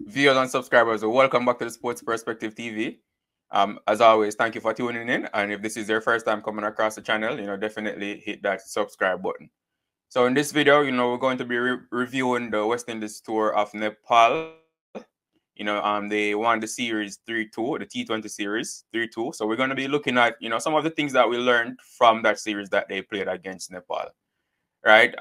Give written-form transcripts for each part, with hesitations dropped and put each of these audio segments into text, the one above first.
viewers and subscribers, welcome back to the Sports Perspective TV. As always, thank you for tuning in. And if this is your first time coming across the channel, definitely hit that subscribe button. So in this video, we're going to be reviewing the West Indies tour of Nepal. They won the series 3-2, the T20 series 3-2. So we're going to be looking at, some of the things that we learned from that series that they played against Nepal. Right.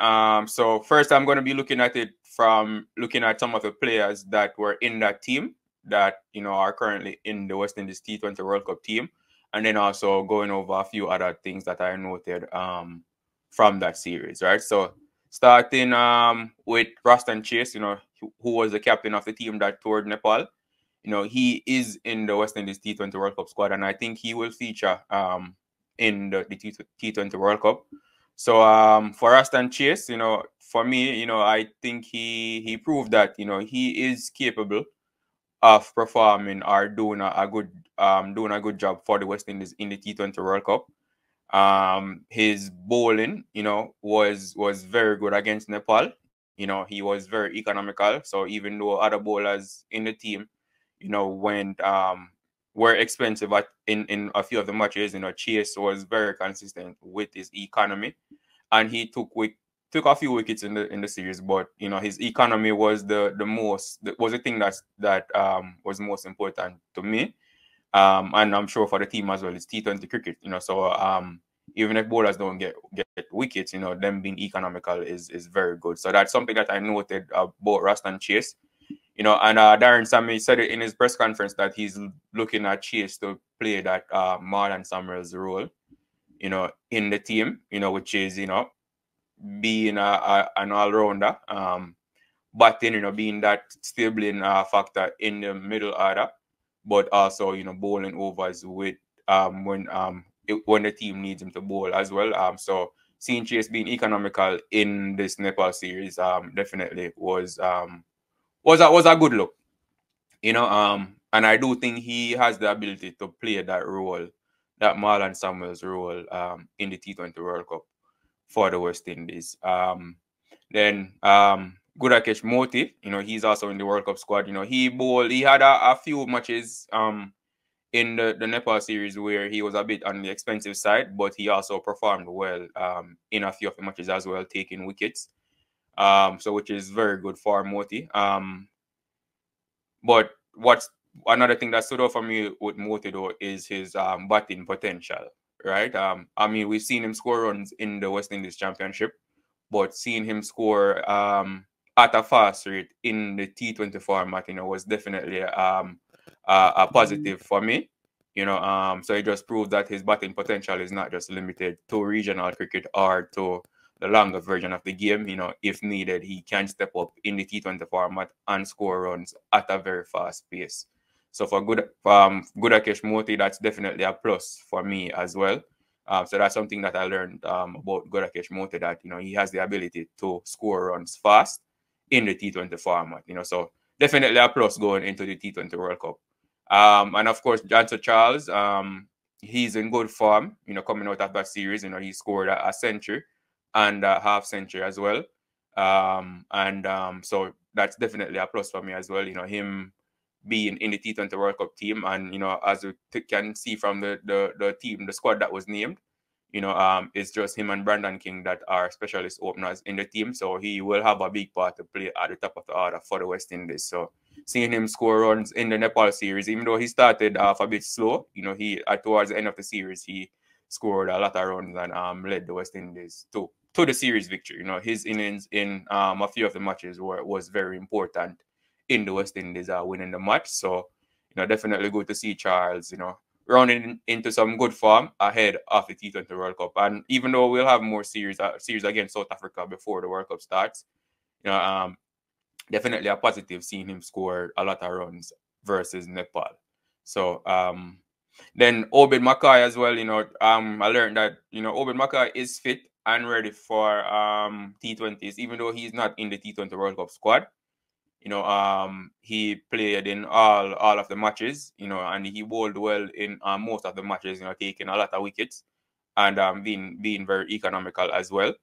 So first, I'm going to be looking at it from looking at some of the players that were in that team that are currently in the West Indies T20 World Cup team, and then also going over a few other things that I noted from that series. Right. So starting with Rostyn Chase, who was the captain of the team that toured Nepal. He is in the West Indies T20 World Cup squad, and I think he will feature in the T20 World Cup. So for Rostyn Chase, for me, I think he proved that he is capable of performing or doing a good job for the West Indies in the T20 World Cup. His bowling, was very good against Nepal. He was very economical. So even though other bowlers in the team, were expensive in a few of the matches, Chase was very consistent with his economy, and he took a few wickets in the series. But his economy was was the thing that was most important to me. And I'm sure for the team as well, it's T20 cricket, so even if bowlers don't get wickets, them being economical is very good. So that's something that I noted about Rostyn Chase. And Darren Sammy said it in his press conference that he's looking at Chase to play that Marlon Samuels role, in the team, which is, being an all-rounder, batting, being that stabling factor in the middle order, but also, bowling overs with when the team needs him to bowl as well. So seeing Chase being economical in this Nepal series definitely was a good look, and I do think he has the ability to play that role, that Marlon Samuels role in the T20 World Cup for the West Indies. Then Gudakesh Moti, he's also in the World Cup squad. He had a few matches in the Nepal series where he was a bit on the expensive side, but he also performed well in a few of the matches as well, taking wickets. So which is very good for Moti. But what's another thing that stood out for me with Moti though is his batting potential, right? I mean, we've seen him score runs in the West Indies Championship, but seeing him score at a fast rate in the T20 format, was definitely a positive for me. So it just proved that his batting potential is not just limited to regional cricket or to the longer version of the game. If needed, he can step up in the T20 format and score runs at a very fast pace. So for Gudakesh Moti, that's definitely a plus for me as well. So that's something that I learned about Gudakesh Moti, that he has the ability to score runs fast in the T20 format. So definitely a plus going into the T20 World Cup. And of course, Johnson Charles, he's in good form. Coming out of that series, he scored a century and a half century as well. So that's definitely a plus for me as well. Him being in the T20 World Cup team, and as we can see from the team, the squad that was named, it's just him and Brandon King that are specialist openers in the team. So he will have a big part to play at the top of the order for the West Indies. So seeing him score runs in the Nepal series, even though he started off a bit slow, he towards the end of the series he scored a lot of runs and led the West Indies to the series victory. His innings in a few of the matches was very important in the West Indies winning the match. So definitely good to see Charles rounding into some good form ahead of the T20 World Cup. And even though we'll have more series against South Africa before the World Cup starts, definitely a positive seeing him score a lot of runs versus Nepal. So then Obed Mackay as well, I learned that, Obed Mackay is fit and ready for T20s, even though he's not in the T20 World Cup squad. He played in all of the matches, and he bowled well in most of the matches, taking a lot of wickets and being very economical as well.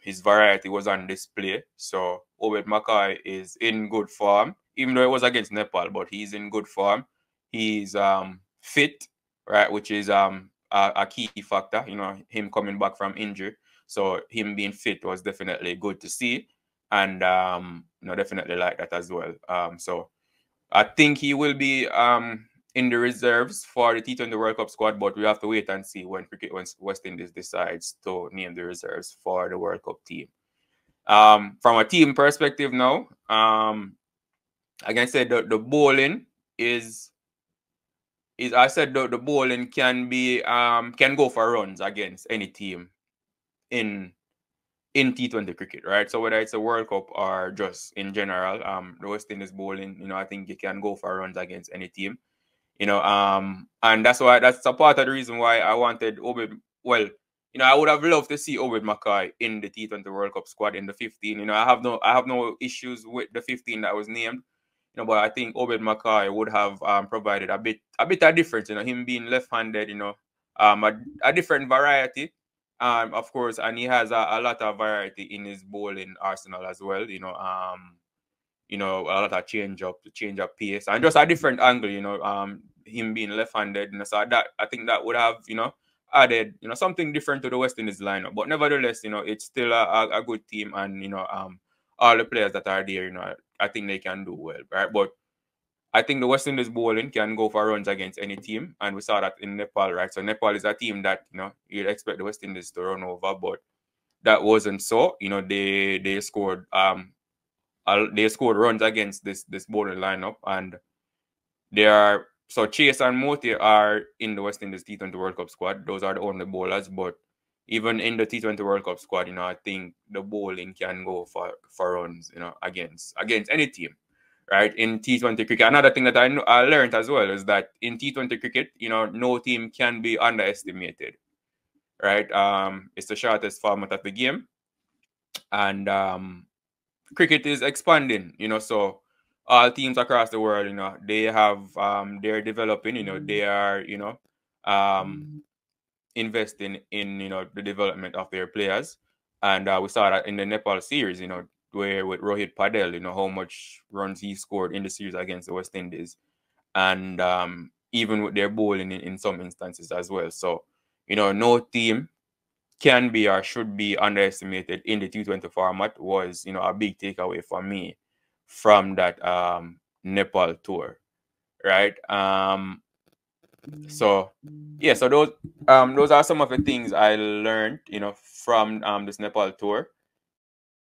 His variety was on display. So Obed Mackay is in good form. even though it was against Nepal, but he's in good form. He's fit, right, which is a key factor. Him coming back from injury, so him being fit was definitely good to see, and definitely like that as well. So I think he will be in the reserves for the T20 World Cup squad, but we have to wait and see when West Indies decides to name the reserves for the World Cup team. From a team perspective now, like I said, the bowling is I said the bowling can go for runs against any team in T20 cricket, right? So whether it's a World Cup or just in general, the West Indies bowling, I think you can go for runs against any team. And that's a part of the reason why I wanted Obed. Well, I would have loved to see Obed Mackay in the T20 World Cup squad in the 15. I have no issues with the 15 that was named. But I think Obed Mackay would have provided a bit of difference. Him being left-handed. A different variety. Of course, and he has a lot of variety in his bowling arsenal as well. A lot of change up pace and just a different angle, him being left-handed, so that I think that would have, added, something different to the West Indies lineup. But nevertheless, it's still a good team, and all the players that are there, I think they can do well, right? But I think the West Indies bowling can go for runs against any team, and we saw that in Nepal, right? So Nepal is a team that you'd expect the West Indies to run over, but that wasn't so. They scored runs against this bowling lineup, and Chase and Moti are in the West Indies T20 World Cup squad. Those are the only bowlers, but even in the T20 World Cup squad, I think the bowling can go for runs, against any team, right? In T20 cricket, another thing that I learned as well is that in T20 cricket, no team can be underestimated, right? It's the shortest format of the game, and cricket is expanding, so all teams across the world, they have they're developing, they are, investing in, the development of their players. And we saw that in the Nepal series, where with Rohit Paudel, how much runs he scored in the series against the West Indies. And even with their bowling in some instances as well. So, no team can be or should be underestimated in the T20 format was, a big takeaway for me from that Nepal tour, right? So yeah, so those are some of the things I learned, from this Nepal tour.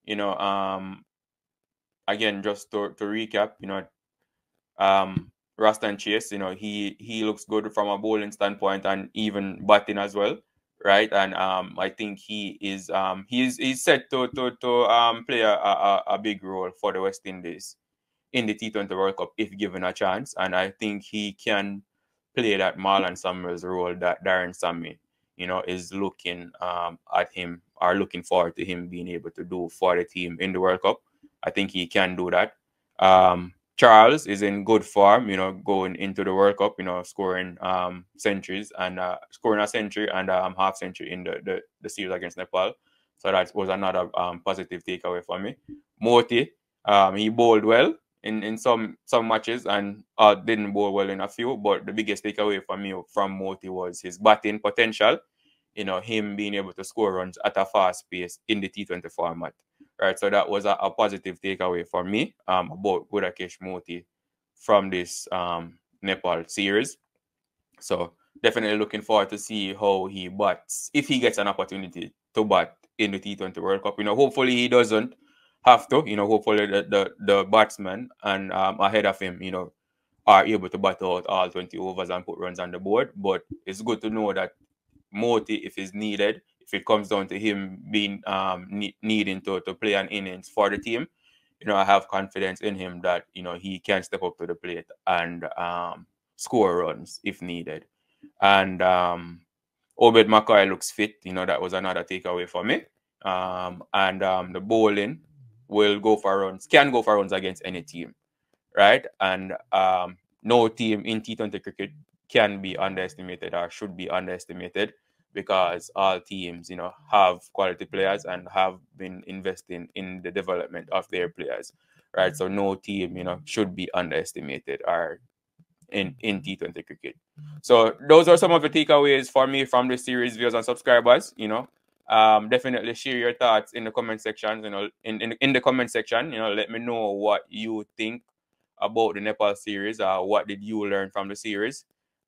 Again, just to recap, Rostyn Chase, he looks good from a bowling standpoint and even batting as well, right? And I think he's set to play a big role for the West Indies in the T20 World Cup if given a chance, and I think he can play that Marlon Samuels role that Darren Sammy, is looking at him or looking forward to him being able to do for the team in the World Cup. I think he can do that. Charles is in good form, going into the World Cup, scoring centuries and scoring a century and half century in the series against Nepal. So that was another positive takeaway for me. Moti, he bowled well in some matches and didn't bowl well in a few, but the biggest takeaway for me from Moti was his batting potential, him being able to score runs at a fast pace in the T20 format. Right, so that was a positive takeaway for me about Gudakesh Moti from this Nepal series. So definitely looking forward to see how he bats, if he gets an opportunity to bat in the T20 World Cup. Hopefully he doesn't have to. Hopefully the batsmen and ahead of him, are able to bat out all 20 overs and put runs on the board. But it's good to know that Moti, if it's needed, if it comes down to him being needing to play an innings for the team, I have confidence in him that he can step up to the plate and score runs if needed. And Obed Mackay looks fit. That was another takeaway for me. And the bowling will go for runs, can go for runs against any team, right? And no team in T20 cricket can be underestimated or should be underestimated, because all teams, have quality players and have been investing in the development of their players. right? So no team, should be underestimated or in T20 cricket. So those are some of the takeaways for me from the series, viewers and subscribers. Definitely share your thoughts in the comment section. In the comment section, let me know what you think about the Nepal series. What did you learn from the series?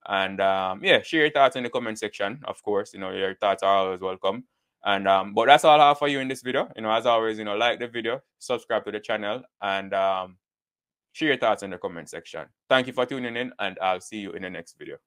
And yeah, share your thoughts in the comment section. Of course, your thoughts are always welcome. And but that's all I have for you in this video. As always, like the video, subscribe to the channel, and share your thoughts in the comment section. Thank you for tuning in, and I'll see you in the next video.